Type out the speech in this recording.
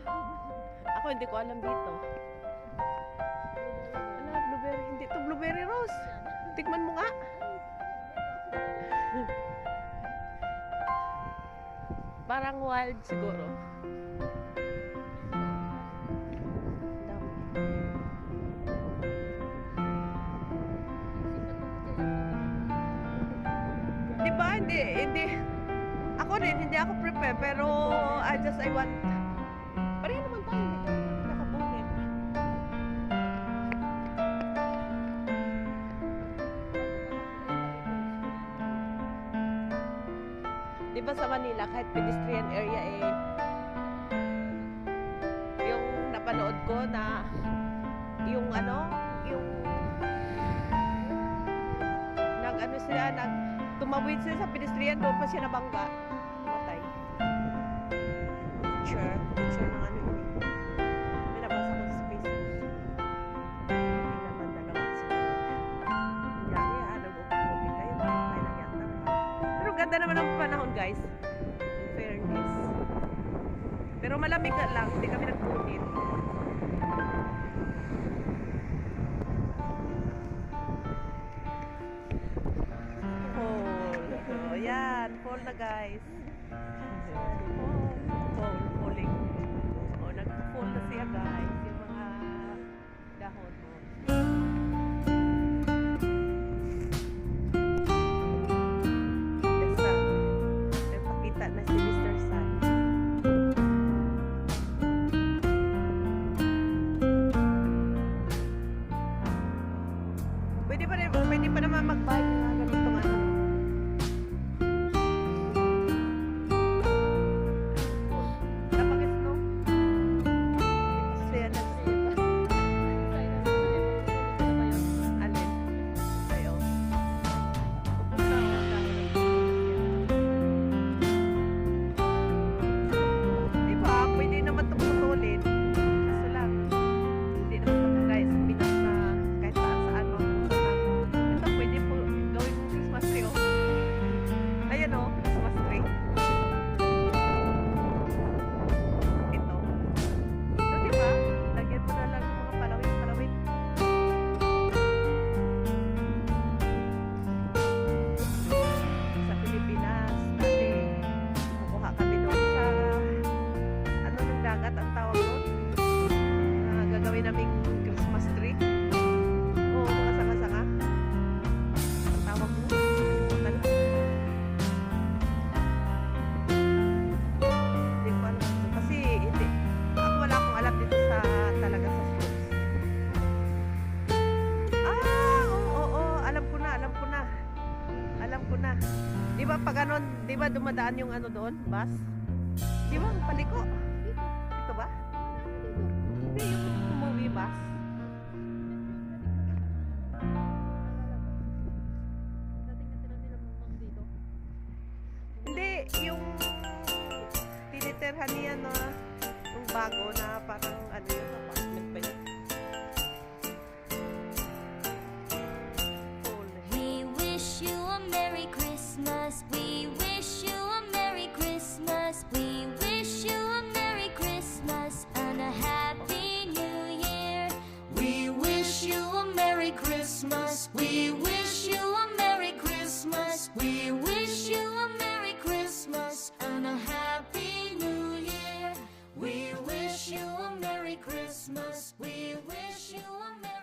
Ako hindi ko alam dito. Ala, blueberry. Hindi to blueberry rose. Tikman mo nga. Parang wild siguro. Dami. Di ba? Hindi. Ako rin, hindi ako prepare. Pero I want. Pareho naman tayo. Hindi nakabunit. Di ba sa Manila, kahit pedestrian area yung napanood ko na yung tumawid sila sa pedestrian, doon pa siya nabangga. Matay. Picture ng ano yun. May nabasa ko sa Facebook. Hindi naman dalawa siguro. Kunyari, nag-upi kayo. Kaya lang yata. Pero ganda naman ang panahon, guys. In fairness. Pero malamig na lang. Hindi kami nagpunit. Fall na guys. Falling. Nag-fall na siya guys. Yung mga dahon mo. Yes, nagpakita na si Mr. Sun. Pwede pa naman mag-bike na ganitong ano. Naming Christmas tree. Oo, mga sanga-sanga. Ang tawag mo. Kalimutan ko. Hindi ko alam. Kasi hindi. Ako wala akong alam dito sa talaga sa slopes. Oo. Alam ko na. Di ba pag ano, di ba dumadaan yung ano doon? Bus? Di ba? Paliko. Ito ba? Hindi yung movie bus. Hindi, yung tinitirhan niya na yung bago na parang ano yung apartment pa yun. We wish you a Merry Christmas. We wish you a Merry Christmas. We wish you a Merry Christmas and a Happy New Year. We wish you a Merry Christmas. We wish you a Merry Christmas. We wish you a Merry Christmas and a Happy New Year. We wish you a Merry Christmas. We wish you a Merry